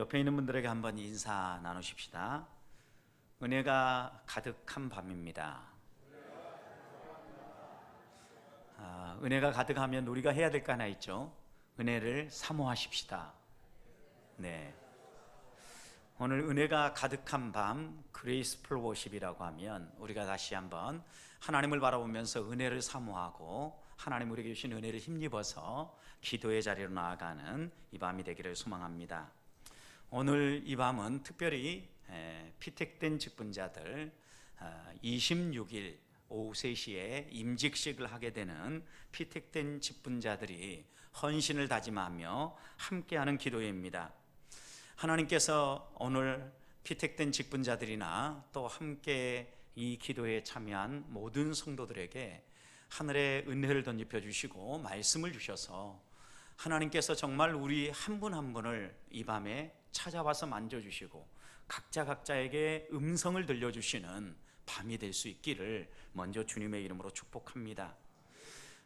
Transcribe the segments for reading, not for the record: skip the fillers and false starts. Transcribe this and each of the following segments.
옆에 있는 분들에게 한번 인사 나누십시다. 은혜가 가득한 밤입니다. 은혜가 가득하면 우리가 해야 될 거 하나 있죠. 은혜를 사모하십시다. 네. 오늘 은혜가 가득한 밤 그레이스풀 워십이라고 하면 우리가 다시 한번 하나님을 바라보면서 은혜를 사모하고 하나님 우리에게 주신 은혜를 힘입어서 기도의 자리로 나아가는 이 밤이 되기를 소망합니다. 오늘 이 밤은 특별히 피택된 직분자들 26일 오후 3시에 임직식을 하게 되는 피택된 직분자들이 헌신을 다짐하며 함께하는 기도회입니다. 하나님께서 오늘 피택된 직분자들이나 또 함께 이 기도에 참여한 모든 성도들에게 하늘의 은혜를 덧입혀 주시고 말씀을 주셔서 하나님께서 정말 우리 한 분 한 분을 이 밤에 찾아와서 만져주시고 각자에게 음성을 들려주시는 밤이 될 수 있기를 먼저 주님의 이름으로 축복합니다.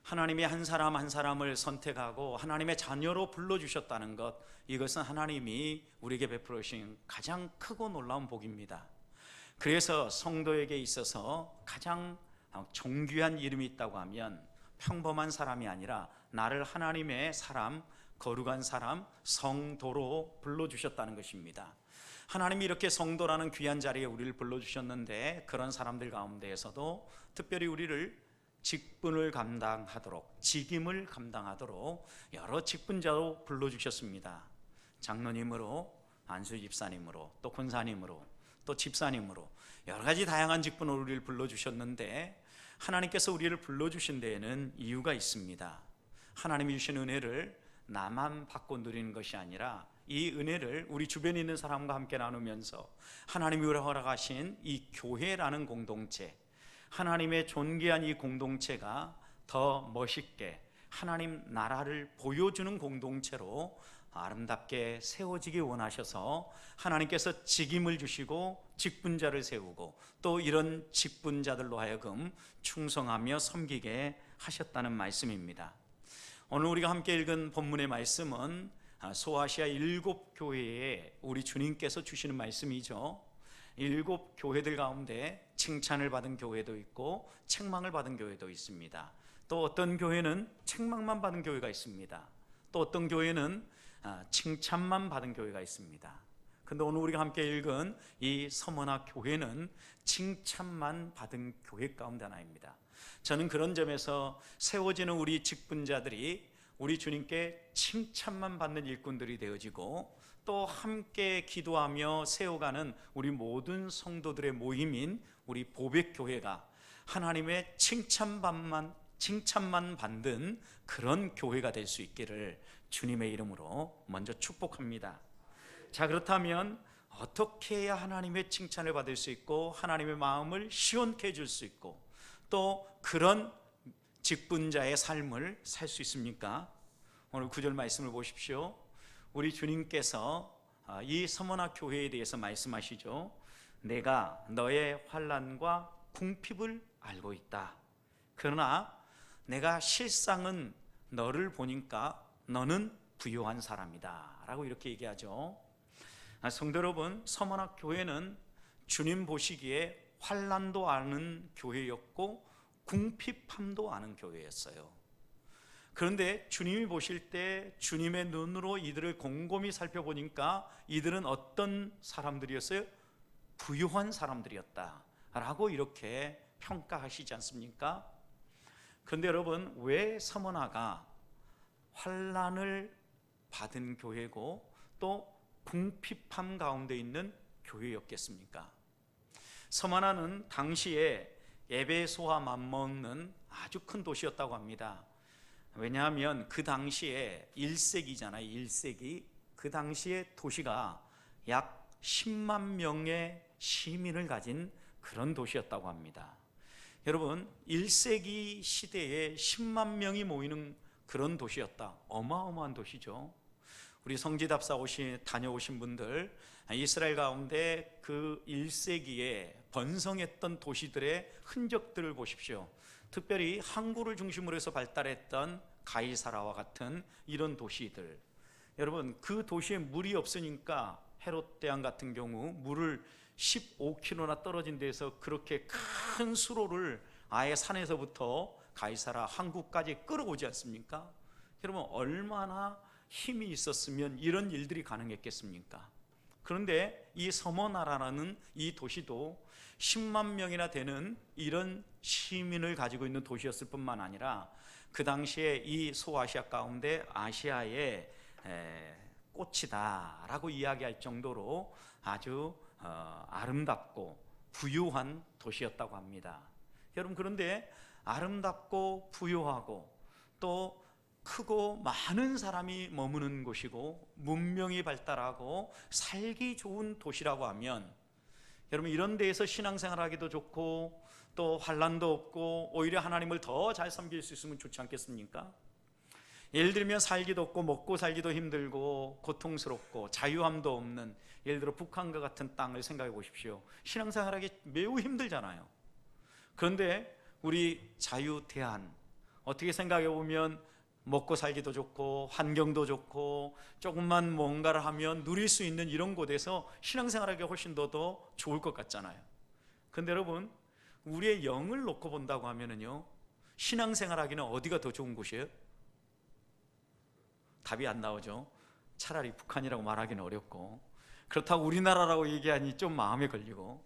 하나님이 한 사람 한 사람을 선택하고 하나님의 자녀로 불러주셨다는 것, 이것은 하나님이 우리에게 베풀어 주신 가장 크고 놀라운 복입니다. 그래서 성도에게 있어서 가장 존귀한 이름이 있다고 하면 평범한 사람이 아니라 나를 하나님의 사람, 거룩한 사람, 성도로 불러주셨다는 것입니다. 하나님이 이렇게 성도라는 귀한 자리에 우리를 불러주셨는데 그런 사람들 가운데에서도 특별히 우리를 직분을 감당하도록, 직임을 감당하도록 여러 직분자로 불러주셨습니다. 장로님으로, 안수 집사님으로, 또 권사님으로, 또 집사님으로 여러 가지 다양한 직분으로 우리를 불러주셨는데 하나님께서 우리를 불러주신 데에는 이유가 있습니다. 하나님이 주신 은혜를 나만 받고 누리는 것이 아니라 이 은혜를 우리 주변에 있는 사람과 함께 나누면서 하나님이 허락하신 이 교회라는 공동체, 하나님의 존귀한 이 공동체가 더 멋있게 하나님 나라를 보여주는 공동체로 아름답게 세워지기 원하셔서 하나님께서 직임을 주시고 직분자를 세우고 또 이런 직분자들로 하여금 충성하며 섬기게 하셨다는 말씀입니다. 오늘 우리가 함께 읽은 본문의 말씀은 소아시아 7교회에 우리 주님께서 주시는 말씀이죠. 7교회들 가운데 칭찬을 받은 교회도 있고 책망을 받은 교회도 있습니다. 또 어떤 교회는 책망만 받은 교회가 있습니다. 또 어떤 교회는 칭찬만 받은 교회가 있습니다. 근데 오늘 우리가 함께 읽은 이 서머나 교회는 칭찬만 받은 교회 가운데 하나입니다. 저는 그런 점에서 세워지는 우리 직분자들이 우리 주님께 칭찬만 받는 일꾼들이 되어지고 또 함께 기도하며 세워가는 우리 모든 성도들의 모임인 우리 보백교회가 하나님의 칭찬만 받는 그런 교회가 될 수 있기를 주님의 이름으로 먼저 축복합니다. 자, 그렇다면 어떻게 해야 하나님의 칭찬을 받을 수 있고 하나님의 마음을 시원케 해줄 수 있고 또 그런 직분자의 삶을 살 수 있습니까? 오늘 9절 말씀을 보십시오. 우리 주님께서 이 서머나 교회에 대해서 말씀하시죠. 내가 너의 환난과 궁핍을 알고 있다. 그러나 내가 실상은 너를 보니까 너는 부요한 사람이다 라고 이렇게 얘기하죠. 성도 여러분, 서머나 교회는 주님 보시기에 환난도 아는 교회였고 궁핍함도 아는 교회였어요. 그런데 주님이 보실 때 주님의 눈으로 이들을 곰곰이 살펴보니까 이들은 어떤 사람들이었어요? 부유한 사람들이었다 라고 이렇게 평가하시지 않습니까? 그런데 여러분, 왜 서머나가 환난을 받은 교회고 또 궁핍함 가운데 있는 교회였겠습니까? 서머나는 당시에 에베소와 맞먹는 아주 큰 도시였다고 합니다. 왜냐하면 그 당시에 1세기잖아요. 1세기. 그 당시에 도시가 약 10만 명의 시민을 가진 그런 도시였다고 합니다. 여러분, 1세기 시대에 10만 명이 모이는 그런 도시였다. 어마어마한 도시죠. 우리 성지답사 다녀오신 분들 이스라엘 가운데 그 1세기에 번성했던 도시들의 흔적들을 보십시오. 특별히 항구를 중심으로 해서 발달했던 가이사라와 같은 이런 도시들, 여러분 그 도시에 물이 없으니까 헤롯 대왕 같은 경우 물을 15km나 떨어진 데서 그렇게 큰 수로를 아예 산에서부터 가이사라 항구까지 끌어오지 않습니까? 여러분, 얼마나 힘이 있었으면 이런 일들이 가능했겠습니까? 그런데 이 서머나라라는 이 도시도 10만 명이나 되는 이런 시민을 가지고 있는 도시였을 뿐만 아니라 그 당시에 이 소아시아 가운데 아시아의 꽃이다 라고 이야기할 정도로 아주 아름답고 부유한 도시였다고 합니다. 여러분, 그런데 아름답고 부유하고 또 크고 많은 사람이 머무는 곳이고 문명이 발달하고 살기 좋은 도시라고 하면, 여러분, 이런 데에서 신앙생활하기도 좋고 또 환난도 없고 오히려 하나님을 더 잘 섬길 수 있으면 좋지 않겠습니까? 예를 들면 살기도 없고 먹고 살기도 힘들고 고통스럽고 자유함도 없는, 예를 들어 북한과 같은 땅을 생각해 보십시오. 신앙생활하기 매우 힘들잖아요. 그런데 우리 자유대한, 어떻게 생각해 보면 먹고 살기도 좋고 환경도 좋고 조금만 뭔가를 하면 누릴 수 있는 이런 곳에서 신앙생활하기 훨씬 더 좋을 것 같잖아요. 그런데 여러분, 우리의 영을 놓고 본다고 하면은요, 신앙생활하기는 어디가 더 좋은 곳이에요? 답이 안 나오죠. 차라리 북한이라고 말하기는 어렵고, 그렇다고 우리나라라고 얘기하니 좀 마음에 걸리고.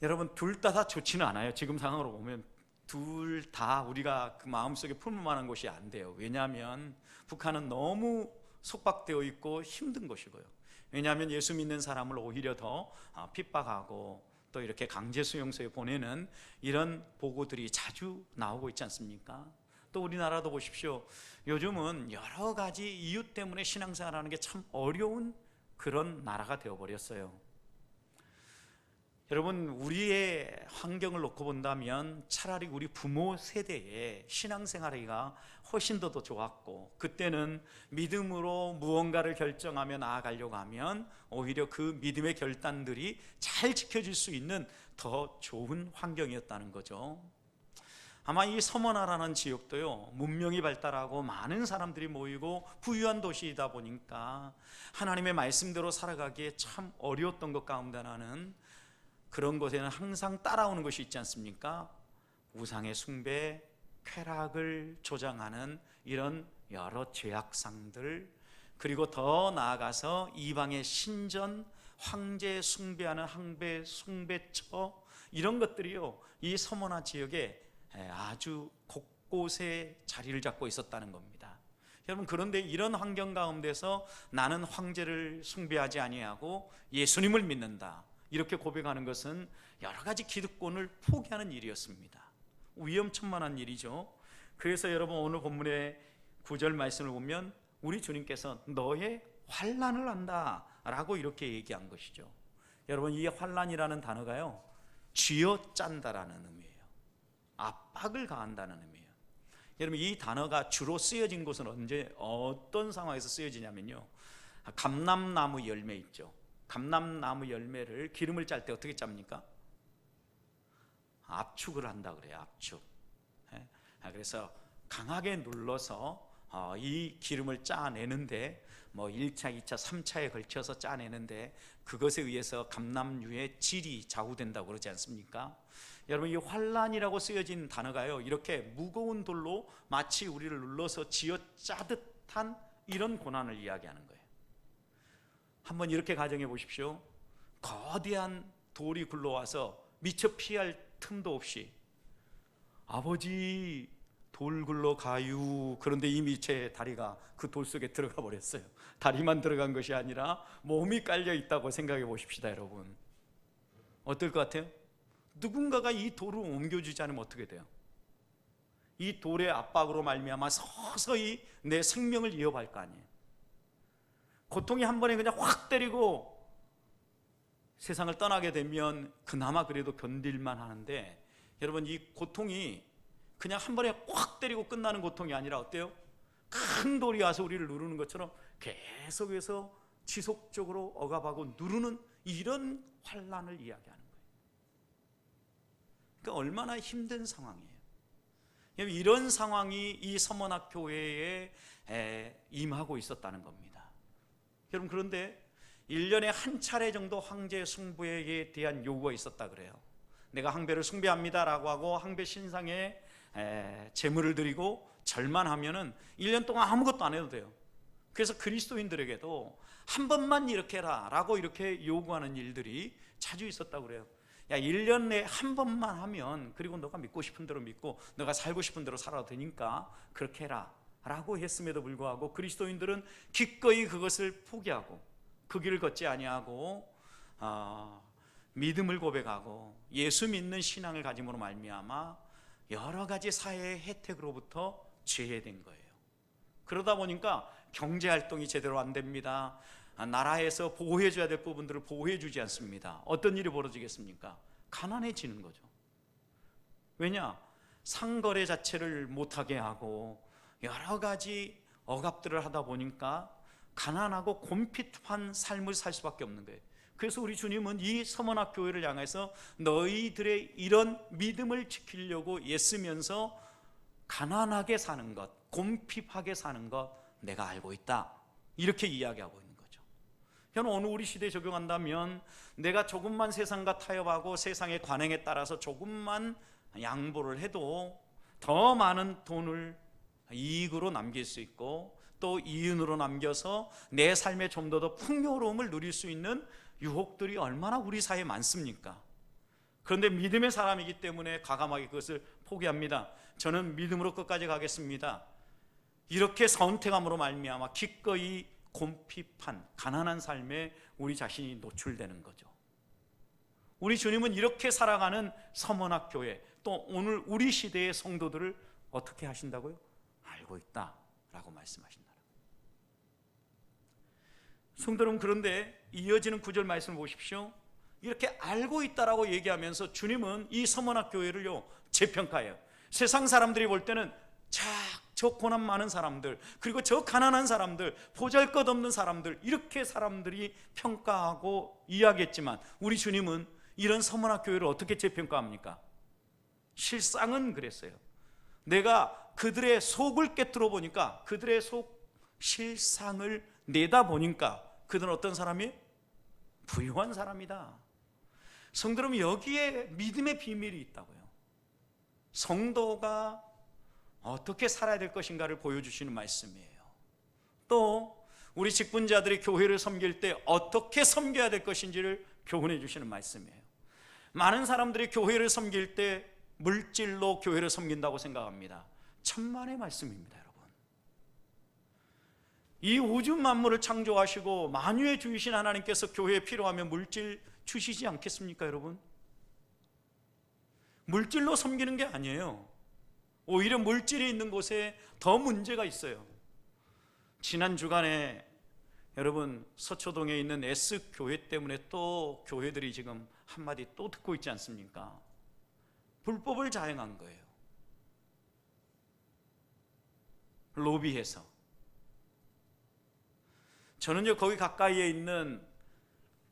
여러분, 둘 다 좋지는 않아요. 지금 상황으로 보면 둘 다 우리가 그 마음속에 품을 만한 곳이 안 돼요. 왜냐하면 북한은 너무 속박되어 있고 힘든 곳이고요. 왜냐하면 예수 믿는 사람을 오히려 더 핍박하고 또 이렇게 강제 수용소에 보내는 이런 보고들이 자주 나오고 있지 않습니까? 또 우리나라도 보십시오. 요즘은 여러 가지 이유 때문에 신앙생활하는 게 참 어려운 그런 나라가 되어버렸어요. 여러분, 우리의 환경을 놓고 본다면 차라리 우리 부모 세대의 신앙생활하기가 훨씬 더 좋았고, 그때는 믿음으로 무언가를 결정하며 나아가려고 하면 오히려 그 믿음의 결단들이 잘 지켜질 수 있는 더 좋은 환경이었다는 거죠. 아마 이 서머나라는 지역도요, 문명이 발달하고 많은 사람들이 모이고 부유한 도시이다 보니까 하나님의 말씀대로 살아가기에 참 어려웠던 것 가운데 하나는, 그런 곳에는 항상 따라오는 것이 있지 않습니까? 우상의 숭배, 쾌락을 조장하는 이런 여러 죄악상들, 그리고 더 나아가서 이방의 신전, 황제 숭배하는 항배 숭배처, 이런 것들이요, 이 서머나 지역에 아주 곳곳에 자리를 잡고 있었다는 겁니다. 여러분, 그런데 이런 환경 가운데서 나는 황제를 숭배하지 아니하고 예수님을 믿는다, 이렇게 고백하는 것은 여러 가지 기득권을 포기하는 일이었습니다. 위험천만한 일이죠. 그래서 여러분, 오늘 본문의 9절 말씀을 보면 우리 주님께서 너의 환난을 한다 라고 이렇게 얘기한 것이죠. 여러분, 이 환난이라는 단어가요, 쥐어짠다라는 의미예요. 압박을 가한다는 의미예요. 여러분, 이 단어가 주로 쓰여진 곳은 언제, 어떤 상황에서 쓰여지냐면요, 감람나무 열매 있죠. 감람나무 열매를 기름을 짤 때 어떻게 짭니까? 압축을 한다 그래요. 압축. 그래서 강하게 눌러서 이 기름을 짜내는데, 뭐 1차, 2차, 3차에 걸쳐서 짜내는데 그것에 의해서 감람류의 질이 좌우된다고 그러지 않습니까? 여러분, 이 환난이라고 쓰여진 단어가요, 이렇게 무거운 돌로 마치 우리를 눌러서 쥐어짜듯한 이런 고난을 이야기하는 거예요. 한번 이렇게 가정해 보십시오. 거대한 돌이 굴러와서 미처 피할 틈도 없이 아버지 돌 굴러가유, 그런데 이미 제 다리가 그 돌 속에 들어가 버렸어요. 다리만 들어간 것이 아니라 몸이 깔려 있다고 생각해 보십시다. 여러분, 어떨 것 같아요? 누군가가 이 돌을 옮겨주지 않으면 어떻게 돼요? 이 돌의 압박으로 말미암아 서서히 내 생명을 이어갈 거 아니에요. 고통이 한 번에 그냥 확 때리고 세상을 떠나게 되면 그나마 그래도 견딜만 하는데, 여러분, 이 고통이 그냥 한 번에 확 때리고 끝나는 고통이 아니라 어때요? 큰 돌이 와서 우리를 누르는 것처럼 계속해서 지속적으로 억압하고 누르는 이런 환난을 이야기하는 거예요. 그러니까 얼마나 힘든 상황이에요. 이런 상황이 이 서머나 교회에 임하고 있었다는 겁니다. 여러분, 그런데 1년에 한 차례 정도 황제 숭배에 대한 요구가 있었다 그래요. 내가 황배를 숭배합니다라고 하고 황배 신상에 제물을 드리고 절만 하면은 1년 동안 아무것도 안 해도 돼요. 그래서 그리스도인들에게도 한 번만 이렇게 해라 라고 이렇게 요구하는 일들이 자주 있었다고 그래요. 야, 1년 내에 한 번만 하면, 그리고 너가 믿고 싶은 대로 믿고 너가 살고 싶은 대로 살아도 되니까 그렇게 해라 라고 했음에도 불구하고 그리스도인들은 기꺼이 그것을 포기하고 그 길을 걷지 아니하고 믿음을 고백하고 예수 믿는 신앙을 가짐으로 말미암아 여러 가지 사회의 혜택으로부터 제외된 거예요. 그러다 보니까 경제활동이 제대로 안 됩니다. 나라에서 보호해줘야 될 부분들을 보호해주지 않습니다. 어떤 일이 벌어지겠습니까? 가난해지는 거죠. 왜냐? 상거래 자체를 못하게 하고 여러 가지 억압들을 하다 보니까 가난하고 곤핍한 삶을 살 수밖에 없는 거예요. 그래서 우리 주님은 이 서머나 교회를 향해서 너희들의 이런 믿음을 지키려고 애쓰면서 가난하게 사는 것, 곤핍하게 사는 것 내가 알고 있다, 이렇게 이야기하고 있는 거죠. 저는 오늘 우리 시대에 적용한다면 내가 조금만 세상과 타협하고 세상의 관행에 따라서 조금만 양보를 해도 더 많은 돈을 이익으로 남길 수 있고 또 이윤으로 남겨서 내 삶에 좀 더 풍요로움을 누릴 수 있는 유혹들이 얼마나 우리 사회에 많습니까? 그런데 믿음의 사람이기 때문에 과감하게 그것을 포기합니다. 저는 믿음으로 끝까지 가겠습니다. 이렇게 선택함으로 말미암아 기꺼이 곤핍한 가난한 삶에 우리 자신이 노출되는 거죠. 우리 주님은 이렇게 살아가는 서머나 교회, 또 오늘 우리 시대의 성도들을 어떻게 하신다고요? 알고 있다라고 말씀하신다. 성도 여러분, 그런데 이어지는 9절 말씀을 보십시오. 이렇게 알고 있다라고 얘기하면서 주님은 이 서머나 교회를요 재평가해요. 세상 사람들이 볼 때는 저 고난 많은 사람들, 그리고 저 가난한 사람들, 보잘것없는 사람들, 이렇게 사람들이 평가하고 이야기했지만 우리 주님은 이런 서머나 교회를 어떻게 재평가합니까? 실상은 그랬어요. 내가 그들의 속을 꿰뚫어 보니까, 그들의 속 실상을 내다 보니까 그들은 어떤 사람이에요? 부유한 사람이다. 성도 여러분, 여기에 믿음의 비밀이 있다고요. 성도가 어떻게 살아야 될 것인가를 보여주시는 말씀이에요. 또 우리 직분자들이 교회를 섬길 때 어떻게 섬겨야 될 것인지를 교훈해 주시는 말씀이에요. 많은 사람들이 교회를 섬길 때 물질로 교회를 섬긴다고 생각합니다. 천만의 말씀입니다, 여러분. 이 우주 만물을 창조하시고 만유의 주이신 하나님께서 교회에 필요하면 물질 주시지 않겠습니까, 여러분? 물질로 섬기는 게 아니에요. 오히려 물질이 있는 곳에 더 문제가 있어요. 지난 주간에 여러분 서초동에 있는 S교회 때문에 또 교회들이 지금 한마디 또 듣고 있지 않습니까? 불법을 자행한 거예요. 로비해서. 저는요 거기 가까이에 있는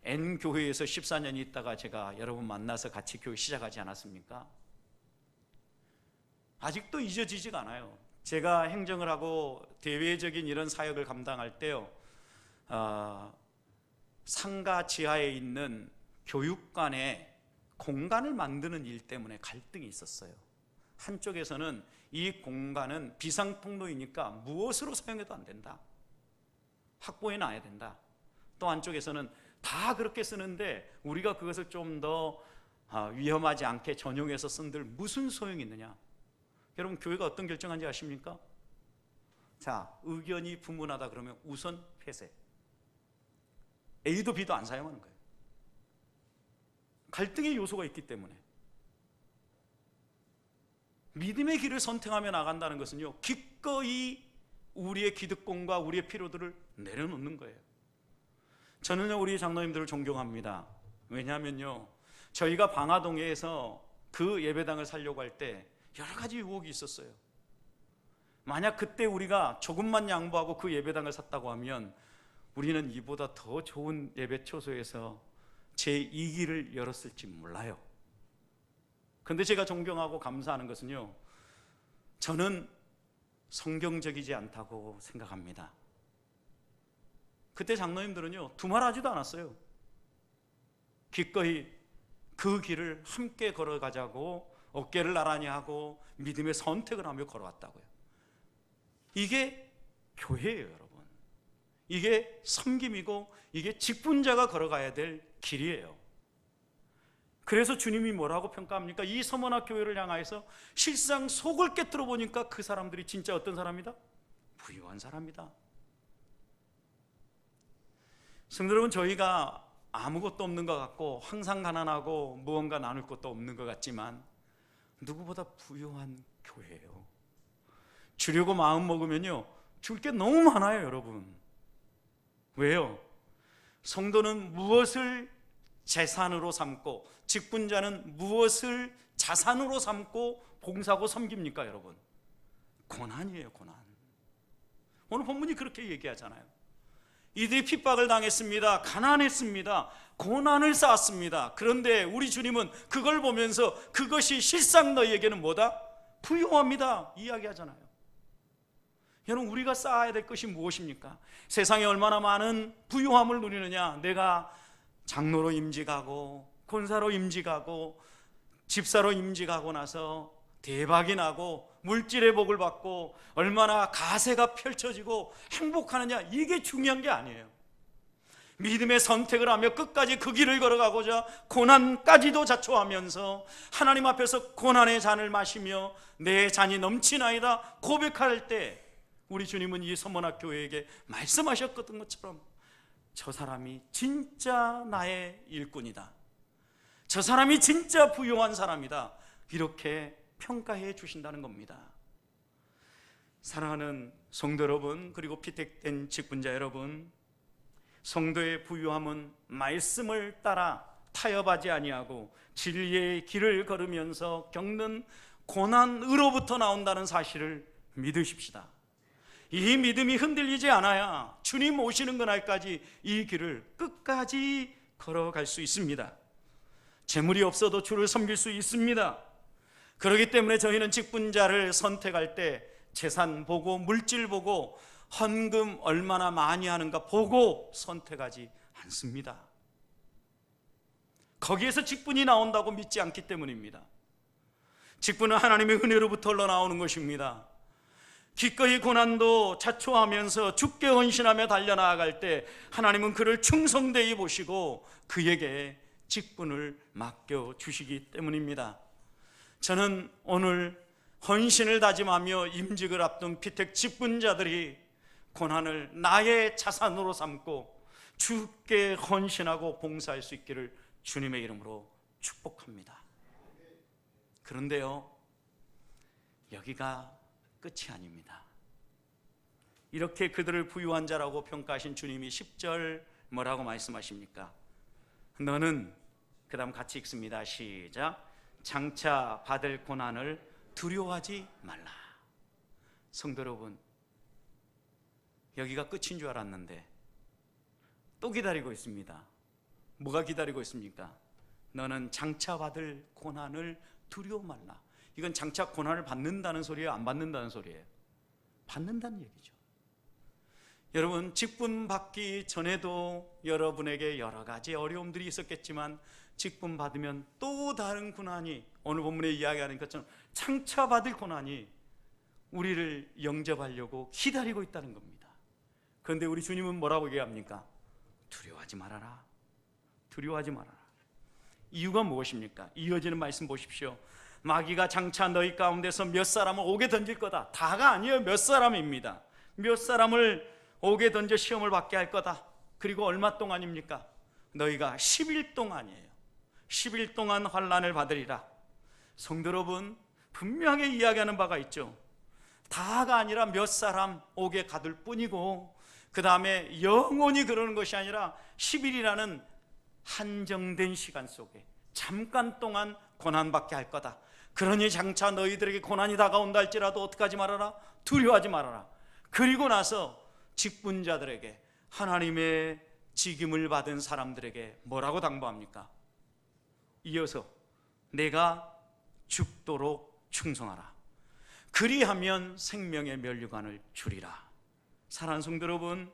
N교회에서 14년 있다가 제가 여러분 만나서 같이 교회 시작하지 않았습니까? 아직도 잊어지지가 않아요. 제가 행정을 하고 대외적인 이런 사역을 감당할 때요, 상가 지하에 있는 교육관에 공간을 만드는 일 때문에 갈등이 있었어요. 한쪽에서는 이 공간은 비상통로이니까 무엇으로 사용해도 안 된다, 확보해 놔야 된다. 또 한쪽에서는 다 그렇게 쓰는데 우리가 그것을 좀 더 위험하지 않게 전용해서 쓴들 무슨 소용이 있느냐. 여러분, 교회가 어떤 결정한지 아십니까? 자, 의견이 분분하다 그러면 우선 폐쇄. A도 B도 안 사용하는 거예요. 갈등의 요소가 있기 때문에. 믿음의 길을 선택하며 나간다는 것은요, 기꺼이 우리의 기득권과 우리의 필요들을 내려놓는 거예요. 저는요 우리 장로님들을 존경합니다. 왜냐하면요 저희가 방화동에서 그 예배당을 살려고 할 때 여러 가지 유혹이 있었어요. 만약 그때 우리가 조금만 양보하고 그 예배당을 샀다고 하면 우리는 이보다 더 좋은 예배 초소에서 제2기를 열었을지 몰라요. 그런데 제가 존경하고 감사하는 것은요, 저는 성경적이지 않다고 생각합니다. 그때 장로님들은요 두말하지도 않았어요. 기꺼이 그 길을 함께 걸어가자고 어깨를 나란히 하고 믿음의 선택을 하며 걸어왔다고요. 이게 교회예요, 여러분. 이게 섬김이고 이게 직분자가 걸어가야 될 길이에요. 그래서 주님이 뭐라고 평가합니까? 이 서머나 교회를 향하여서 실상 속을 깨뜨려 보니까 그 사람들이 진짜 어떤 사람이다? 부유한 사람이다. 성도 여러분, 저희가 아무것도 없는 것 같고 항상 가난하고 무언가 나눌 것도 없는 것 같지만 누구보다 부유한 교회예요. 주려고 마음 먹으면요 줄 게 너무 많아요, 여러분. 왜요? 성도는 무엇을 재산으로 삼고 직분자는 무엇을 자산으로 삼고 봉사하고 섬깁니까, 여러분? 고난이에요, 고난. 오늘 본문이 그렇게 얘기하잖아요. 이들이 핍박을 당했습니다. 가난했습니다. 고난을 쌓았습니다. 그런데 우리 주님은 그걸 보면서 그것이 실상 너희에게는 뭐다? 부유합니다 이야기하잖아요. 여러분, 우리가 쌓아야 될 것이 무엇입니까? 세상에 얼마나 많은 부유함을 누리느냐. 내가 장로로 임직하고 권사로 임직하고 집사로 임직하고 나서 대박이 나고 물질의 복을 받고 얼마나 가세가 펼쳐지고 행복하느냐, 이게 중요한 게 아니에요. 믿음의 선택을 하며 끝까지 그 길을 걸어가고자 고난까지도 자초하면서 하나님 앞에서 고난의 잔을 마시며 내 잔이 넘치나이다 고백할 때 우리 주님은 이 서머나 교회에게 말씀하셨던 것처럼 저 사람이 진짜 나의 일꾼이다, 저 사람이 진짜 부유한 사람이다, 이렇게 평가해 주신다는 겁니다. 사랑하는 성도 여러분, 그리고 피택된 직분자 여러분, 성도의 부유함은 말씀을 따라 타협하지 아니하고 진리의 길을 걸으면서 겪는 고난으로부터 나온다는 사실을 믿으십시다. 이 믿음이 흔들리지 않아야 주님 오시는 그날까지 이 길을 끝까지 걸어갈 수 있습니다. 재물이 없어도 주를 섬길 수 있습니다. 그렇기 때문에 저희는 직분자를 선택할 때 재산 보고 물질 보고 헌금 얼마나 많이 하는가 보고 선택하지 않습니다. 거기에서 직분이 나온다고 믿지 않기 때문입니다. 직분은 하나님의 은혜로부터 흘러나오는 것입니다. 기꺼이 고난도 자초하면서 주께 헌신하며 달려나아갈 때 하나님은 그를 충성되이 보시고 그에게 직분을 맡겨주시기 때문입니다. 저는 오늘 헌신을 다짐하며 임직을 앞둔 피택 직분자들이 고난을 나의 자산으로 삼고 주께 헌신하고 봉사할 수 있기를 주님의 이름으로 축복합니다. 그런데요, 여기가 끝이 아닙니다. 이렇게 그들을 부유한 자라고 평가하신 주님이 10절 뭐라고 말씀하십니까? 너는, 그 다음 같이 읽습니다. 시작. 장차 받을 고난을 두려워하지 말라. 성도 여러분, 여기가 끝인 줄 알았는데 또 기다리고 있습니다. 뭐가 기다리고 있습니까? 너는 장차 받을 고난을 두려워 말라. 이건 장차 고난을 받는다는 소리예요, 안 받는다는 소리예요? 받는다는 얘기죠. 여러분, 직분 받기 전에도 여러분에게 여러 가지 어려움들이 있었겠지만 직분 받으면 또 다른 고난이, 오늘 본문에 이야기하는 것처럼 장차 받을 고난이 우리를 영접하려고 기다리고 있다는 겁니다. 그런데 우리 주님은 뭐라고 얘기합니까? 두려워하지 말아라. 두려워하지 말아라. 이유가 무엇입니까? 이어지는 말씀 보십시오. 마귀가 장차 너희 가운데서 몇 사람을 옥에 던질 거다. 다가 아니에요, 몇 사람입니다. 몇 사람을 옥에 던져 시험을 받게 할 거다. 그리고 얼마 동안입니까? 너희가 10일 동안이에요. 10일 동안 환난을 받으리라. 성도 여러분, 분명히 이야기하는 바가 있죠. 다가 아니라 몇 사람 옥에 가둘 뿐이고, 그 다음에 영원히 그러는 것이 아니라 10일이라는 한정된 시간 속에 잠깐 동안 고난받게 할 거다. 그러니 장차 너희들에게 고난이 다가온다 할지라도 어떡하지 말아라? 두려워하지 말아라. 그리고 나서 직분자들에게, 하나님의 직임을 받은 사람들에게 뭐라고 당부합니까? 이어서 내가 죽도록 충성하라. 그리하면 생명의 면류관을 주리라. 사랑하는 성도 여러분,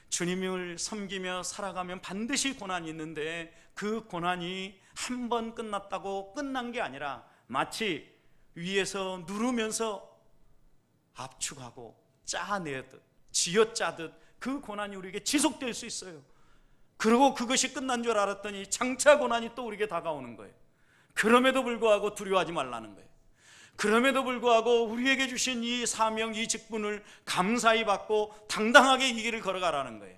주님을 섬기며 살아가면 반드시 고난이 있는데 그 고난이 한 번 끝났다고 끝난 게 아니라 마치 위에서 누르면서 압축하고 짜내듯 쥐어짜듯 그 고난이 우리에게 지속될 수 있어요. 그리고 그것이 끝난 줄 알았더니 장차 고난이 또 우리에게 다가오는 거예요. 그럼에도 불구하고 두려워하지 말라는 거예요. 그럼에도 불구하고 우리에게 주신 이 사명, 이 직분을 감사히 받고 당당하게 이 길을 걸어가라는 거예요.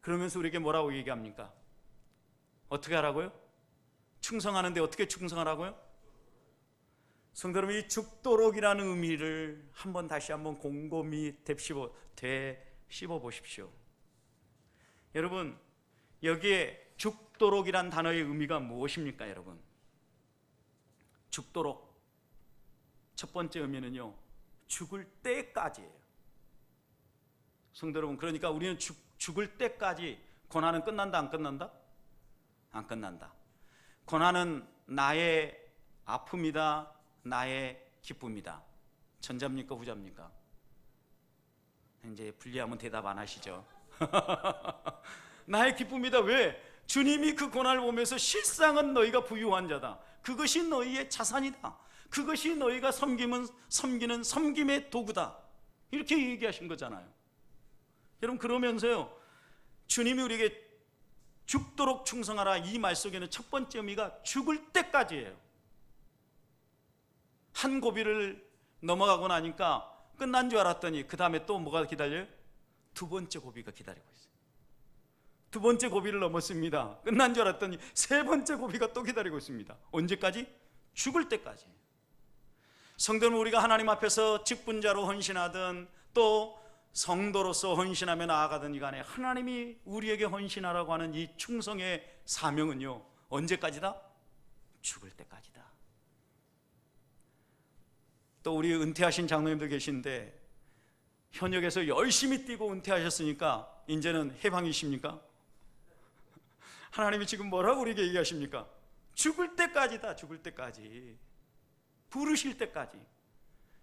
그러면서 우리에게 뭐라고 얘기합니까? 어떻게 하라고요? 충성하는데 어떻게 충성하라고요? 성도 여러분, 이 죽도록이라는 의미를 다시 한번 곰곰이 되씹어 보십시오. 여러분, 여기에 죽도록이란 단어의 의미가 무엇입니까? 여러분, 죽도록 첫 번째 의미는요, 죽을 때까지예요. 성도 여러분, 그러니까 우리는 죽을 때까지 고난은 끝난다, 안 끝난다? 안 끝난다. 고난은 나의 아픔이다, 나의 기쁨이다. 전자입니까, 후자입니까? 이제 불리하면 대답 안 하시죠? 나의 기쁨이다. 왜? 주님이 그 고난을 보면서 실상은 너희가 부유한 자다, 그것이 너희의 자산이다, 그것이 너희가 섬기는 섬김의 도구다, 이렇게 얘기하신 거잖아요. 여러분, 그러면서요, 주님이 우리에게 죽도록 충성하라, 이 말 속에는 첫 번째 의미가 죽을 때까지예요. 한 고비를 넘어가고 나니까 끝난 줄 알았더니 그 다음에 또 뭐가 기다려요? 두 번째 고비가 기다리고 있어요. 두 번째 고비를 넘었습니다. 끝난 줄 알았더니 세 번째 고비가 또 기다리고 있습니다. 언제까지? 죽을 때까지. 성도는 우리가 하나님 앞에서 직분자로 헌신하든 또 성도로서 헌신하며 나아가든 이간에 하나님이 우리에게 헌신하라고 하는 이 충성의 사명은요, 언제까지다? 죽을 때까지다. 또 우리 은퇴하신 장로님들 계신데 현역에서 열심히 뛰고 은퇴하셨으니까 이제는 해방이십니까? 하나님이 지금 뭐라고 우리에게 얘기하십니까? 죽을 때까지다. 죽을 때까지, 부르실 때까지.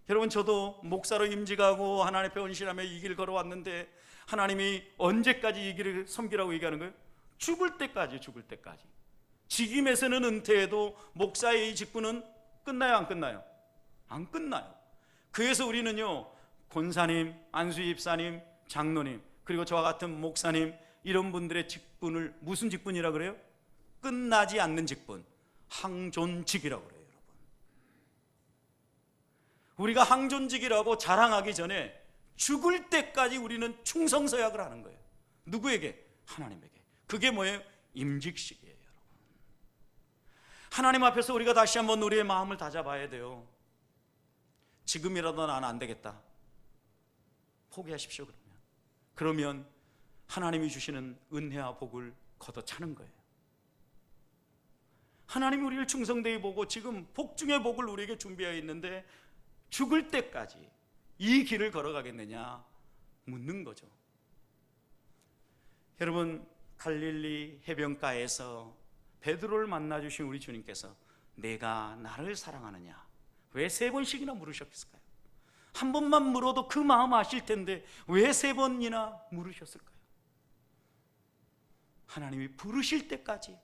여러분, 저도 목사로 임직하고 하나님 앞에 헌신하며 이 길을 걸어왔는데 하나님이 언제까지 이 길을 섬기라고 얘기하는 거예요? 죽을 때까지. 죽을 때까지. 직임에서는 은퇴해도 목사의 이 직분은 끝나요, 안 끝나요? 안 끝나요. 그래서 우리는요, 권사님, 안수희 집사님, 장로님, 그리고 저와 같은 목사님, 이런 분들의 직분을 무슨 직분이라 그래요? 끝나지 않는 직분, 항존직이라고 그래요. 여러분, 우리가 항존직이라고 자랑하기 전에 죽을 때까지 우리는 충성서약을 하는 거예요. 누구에게? 하나님에게. 그게 뭐예요? 임직식이에요. 여러분, 하나님 앞에서 우리가 다시 한번 우리의 마음을 다잡아야 돼요. 지금이라도 나는 안 되겠다, 포기하십시오. 그러면 하나님이 주시는 은혜와 복을 걷어차는 거예요. 하나님이 우리를 충성되이 보고 지금 복 중의 복을 우리에게 준비하여 있는데 죽을 때까지 이 길을 걸어가겠느냐 묻는 거죠. 여러분, 갈릴리 해변가에서 베드로를 만나주신 우리 주님께서 내가 나를 사랑하느냐 왜 세 번씩이나 물으셨을까요? 한 번만 물어도 그 마음 아실 텐데 왜 세 번이나 물으셨을까요? 하나님이 부르실 때까지,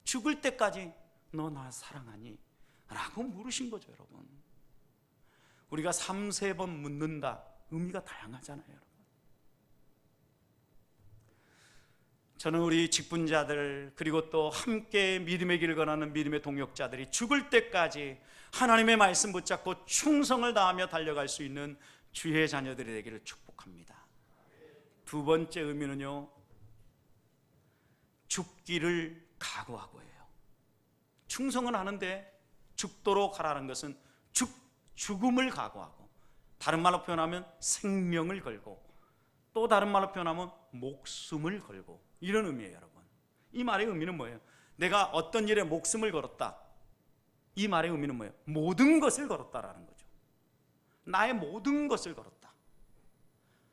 죽을 때까지 너 나 사랑하니? 라고 물으신 거죠. 여러분, 우리가 3-4번 묻는다, 의미가 다양하잖아요. 여러분, 저는 우리 직분자들 그리고 또 함께 믿음의 길을 걸어가는 믿음의 동역자들이 죽을 때까지 하나님의 말씀 붙잡고 충성을 다하며 달려갈 수 있는 주의 자녀들이 되기를 축복합니다. 두 번째 의미는요, 죽기를 각오하고 해요. 충성은 하는데 죽도록 하라는 것은 죽음을 각오하고, 다른 말로 표현하면 생명을 걸고, 또 다른 말로 표현하면 목숨을 걸고, 이런 의미예요. 여러분, 이 말의 의미는 뭐예요? 내가 어떤 일에 목숨을 걸었다, 이 말의 의미는 뭐예요? 모든 것을 걸었다라는 거죠. 나의 모든 것을 걸었다.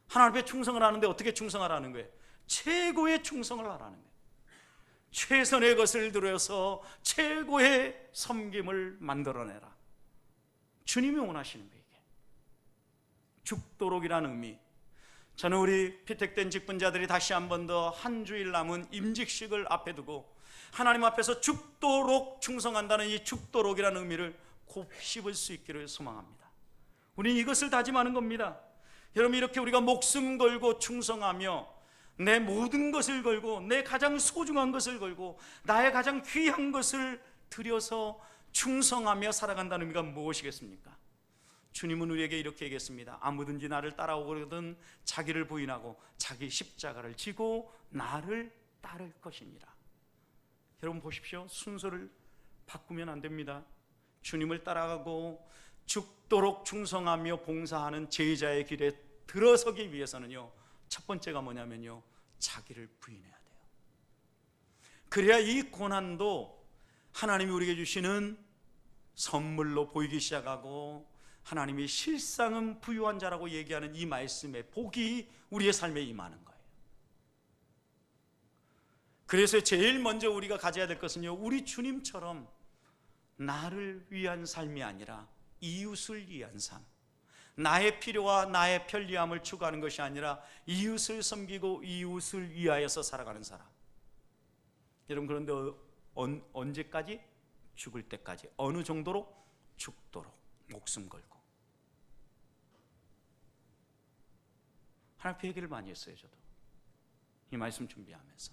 하나님 앞에 충성을 하는데 어떻게 충성하라는 거예요? 최고의 충성을 하라는 거예요. 최선의 것을 들여서 최고의 섬김을 만들어내라. 주님이 원하시는 거예요. 이게 죽도록이라는 의미. 저는 우리 피택된 직분자들이 다시 한 번 더 한 주일 남은 임직식을 앞에 두고 하나님 앞에서 죽도록 충성한다는 이 죽도록이라는 의미를 곱씹을 수 있기를 소망합니다. 우리는 이것을 다짐하는 겁니다. 여러분, 이렇게 우리가 목숨 걸고 충성하며 내 모든 것을 걸고 내 가장 소중한 것을 걸고 나의 가장 귀한 것을 들여서 충성하며 살아간다는 의미가 무엇이겠습니까? 주님은 우리에게 이렇게 얘기했습니다. 아무든지 나를 따라오거든 자기를 부인하고 자기 십자가를 지고 나를 따를 것이니라. 여러분 보십시오. 순서를 바꾸면 안 됩니다. 주님을 따라가고 죽도록 충성하며 봉사하는 제자의 길에 들어서기 위해서는요, 첫 번째가 뭐냐면요, 자기를 부인해야 돼요. 그래야 이 고난도 하나님이 우리에게 주시는 선물로 보이기 시작하고 하나님이 실상은 부유한 자라고 얘기하는 이 말씀의 복이 우리의 삶에 임하는 거예요. 그래서 제일 먼저 우리가 가져야 될 것은요, 우리 주님처럼 나를 위한 삶이 아니라 이웃을 위한 삶, 나의 필요와 나의 편리함을 추구하는 것이 아니라 이웃을 섬기고 이웃을 위하여서 살아가는 사람. 여러분, 그런데 언제까지? 죽을 때까지. 어느 정도로? 죽도록, 목숨 걸고. 하나님 얘기를 많이 했어요. 저도 이 말씀 준비하면서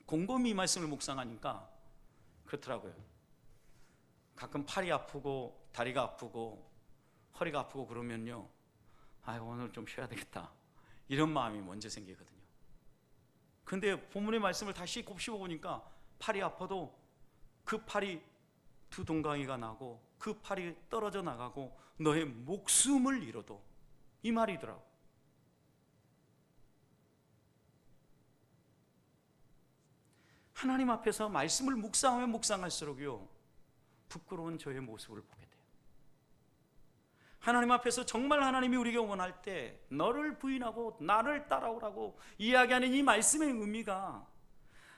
곰곰이 이 말씀을 묵상하니까 그렇더라고요. 가끔 팔이 아프고 다리가 아프고 허리가 아프고 그러면요, 오늘 좀 쉬어야 되겠다, 이런 마음이 먼저 생기거든요. 근데 본문의 말씀을 다시 곱씹어 보니까 팔이 아파도 그 팔이 두 동강이가 나고 그 팔이 떨어져 나가고 너의 목숨을 잃어도, 이 말이더라고. 하나님 앞에서 말씀을 묵상하면 묵상할수록요, 부끄러운 저의 모습을 보게 돼요. 하나님 앞에서 정말 하나님이 우리에게 원할 때 너를 부인하고 나를 따라오라고 이야기하는 이 말씀의 의미가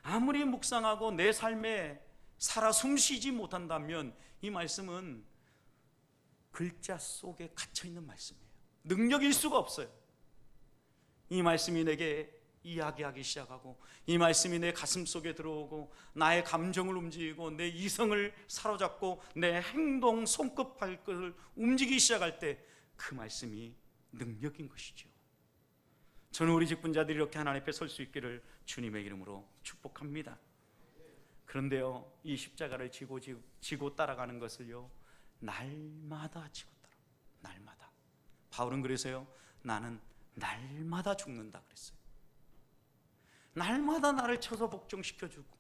아무리 묵상하고 내 삶에 살아 숨쉬지 못한다면 이 말씀은 글자 속에 갇혀있는 말씀이에요. 능력일 수가 없어요. 이 말씀이 내게 이야기하기 시작하고 이 말씀이 내 가슴 속에 들어오고 나의 감정을 움직이고 내 이성을 사로잡고 내 행동, 손끝, 발끝을 움직이기 시작할 때 그 말씀이 능력인 것이죠. 저는 우리 직분자들이 이렇게 하나님 앞에 설 수 있기를 주님의 이름으로 축복합니다. 그런데요, 이 십자가를 지고 따라가는 것을요, 날마다 지고 따라, 날마다. 바울은 그래서요, 나는 날마다 죽는다 그랬어요. 날마다 나를 쳐서 복종시켜주고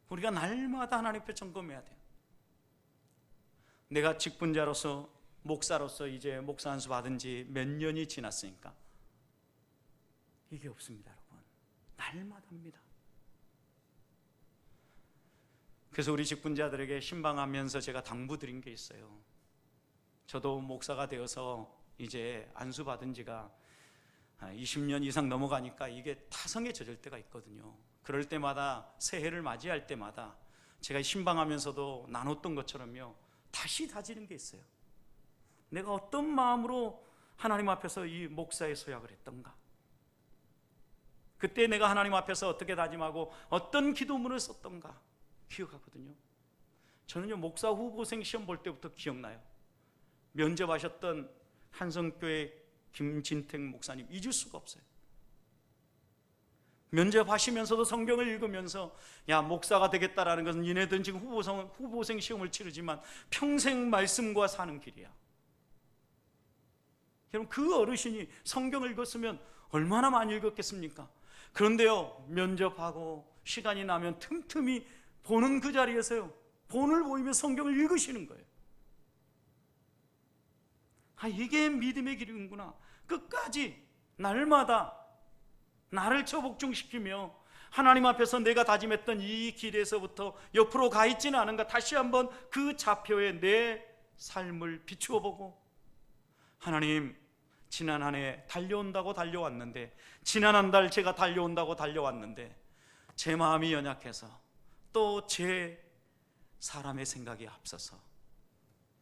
우리가 날마다 하나님 앞에 점검해야 돼요. 내가 직분자로서, 목사로서 이제 목사 안수 받은 지 몇 년이 지났으니까 이게 없습니다. 여러분, 날마다입니다. 그래서 우리 직분자들에게 신방하면서 제가 당부드린 게 있어요. 저도 목사가 되어서 이제 안수 받은 지가 20년 이상 넘어가니까 이게 타성에 젖을 때가 있거든요. 그럴 때마다 새해를 맞이할 때마다 제가 신방하면서도 나눴던 것처럼요, 다시 다지는 게 있어요. 내가 어떤 마음으로 하나님 앞에서 이 목사의 서약을 했던가, 그때 내가 하나님 앞에서 어떻게 다짐하고 어떤 기도문을 썼던가 기억하거든요. 저는요, 목사 후보생 시험 볼 때부터 기억나요. 면접하셨던 한성교회 김진택 목사님 잊을 수가 없어요. 면접하시면서도 성경을 읽으면서 야, 목사가 되겠다라는 것은 얘네들은 지금 후보생 시험을 치르지만 평생 말씀과 사는 길이야. 여러분, 그 어르신이 성경을 읽었으면 얼마나 많이 읽었겠습니까? 그런데요, 면접하고 시간이 나면 틈틈이 보는 그 자리에서요, 본을 보이며 성경을 읽으시는 거예요. 이게 믿음의 길이구나. 끝까지 날마다 나를 처복종시키며 하나님 앞에서 내가 다짐했던 이 길에서부터 옆으로 가 있지는 않은가, 다시 한번 그 좌표에 내 삶을 비추어 보고, 하나님, 지난 한 해 달려온다고 달려왔는데, 지난 한 달 제가 달려온다고 달려왔는데 제 마음이 연약해서 또 제 사람의 생각이 앞서서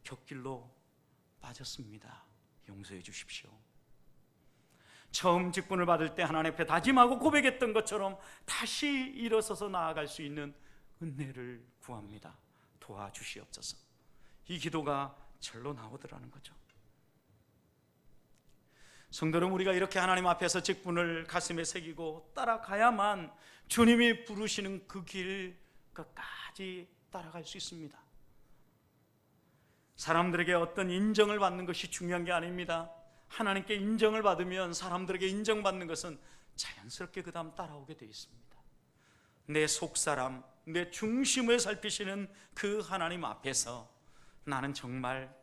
곁길로 빠졌습니다. 용서해 주십시오. 처음 직분을 받을 때 하나님 앞에 다짐하고 고백했던 것처럼 다시 일어서서 나아갈 수 있는 은혜를 구합니다. 도와주시옵소서. 이 기도가 절로 나오더라는 거죠. 성도 여러분, 우리가 이렇게 하나님 앞에서 직분을 가슴에 새기고 따라가야만 주님이 부르시는 그 길 끝까지 따라갈 수 있습니다. 사람들에게 어떤 인정을 받는 것이 중요한 게 아닙니다. 하나님께 인정을 받으면 사람들에게 인정받는 것은 자연스럽게 그 다음 따라오게 되어 있습니다. 내 속사람, 내 중심을 살피시는 그 하나님 앞에서 나는 정말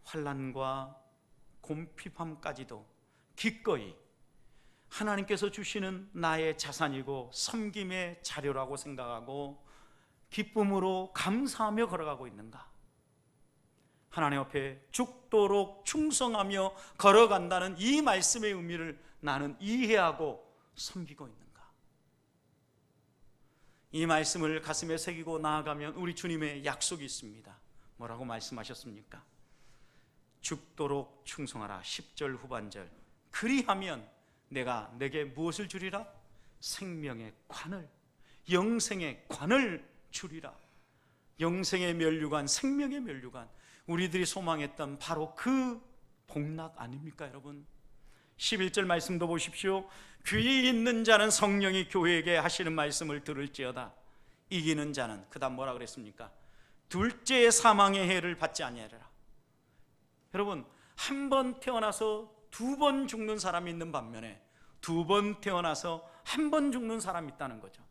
환난과 곰핍함까지도 기꺼이 하나님께서 주시는 나의 자산이고 섬김의 자료라고 생각하고 기쁨으로 감사하며 걸어가고 있는가? 하나님 앞에 죽도록 충성하며 걸어간다는 이 말씀의 의미를 나는 이해하고 섬기고 있는가? 이 말씀을 가슴에 새기고 나아가면 우리 주님의 약속이 있습니다. 뭐라고 말씀하셨습니까? 죽도록 충성하라. 10절 후반절. 그리하면 내가 내게 무엇을 주리라? 생명의 관을, 영생의 관을 주리라. 영생의 면류관, 생명의 면류관, 우리들이 소망했던 바로 그 복락 아닙니까 여러분? 11절 말씀도 보십시오. 귀 있는 자는 성령이 교회에게 하시는 말씀을 들을지어다. 이기는 자는, 그 다음 뭐라 그랬습니까? 둘째 사망의 해를 받지 아니하리라. 여러분, 한 번 태어나서 두 번 죽는 사람이 있는 반면에 두 번 태어나서 한 번 죽는 사람이 있다는 거죠.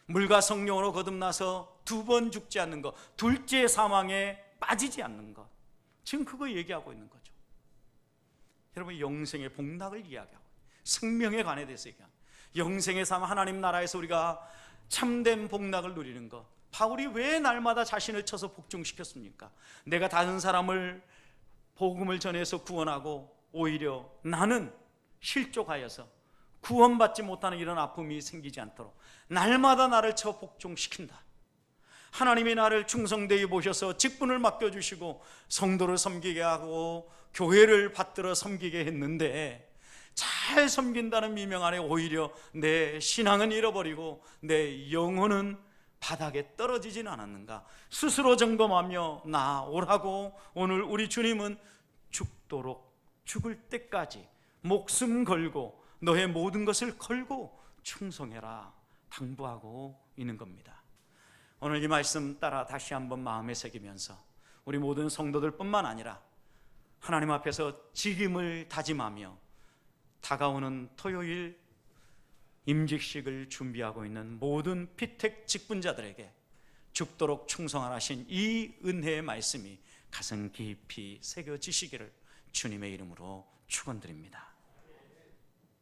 물과 성령으로 거듭나서 두 번 죽지 않는 것, 둘째 사망에 빠지지 않는 것, 지금 그거 얘기하고 있는 거죠. 여러분, 영생의 복락을 이야기하고 생명에 관해 대해서 얘기합니다. 영생의 삶, 하나님 나라에서 우리가 참된 복락을 누리는 것. 바울이 왜 날마다 자신을 쳐서 복종시켰습니까? 내가 다른 사람을 복음을 전해서 구원하고 오히려 나는 실족하여서 구원받지 못하는 이런 아픔이 생기지 않도록 날마다 나를 쳐 복종시킨다. 하나님이 나를 충성되이 보셔서 직분을 맡겨주시고 성도를 섬기게 하고 교회를 받들어 섬기게 했는데 잘 섬긴다는 미명 아래 오히려 내 신앙은 잃어버리고 내 영혼은 바닥에 떨어지진 않았는가? 스스로 점검하며 나오라고 오늘 우리 주님은 죽도록, 죽을 때까지 목숨 걸고 너의 모든 것을 걸고 충성해라 당부하고 있는 겁니다. 오늘 이 말씀 따라 다시 한번 마음에 새기면서 우리 모든 성도들뿐만 아니라 하나님 앞에서 직임을 다짐하며 다가오는 토요일 임직식을 준비하고 있는 모든 피택 직분자들에게 죽도록 충성하신 이 은혜의 말씀이 가슴 깊이 새겨지시기를 주님의 이름으로 축원드립니다.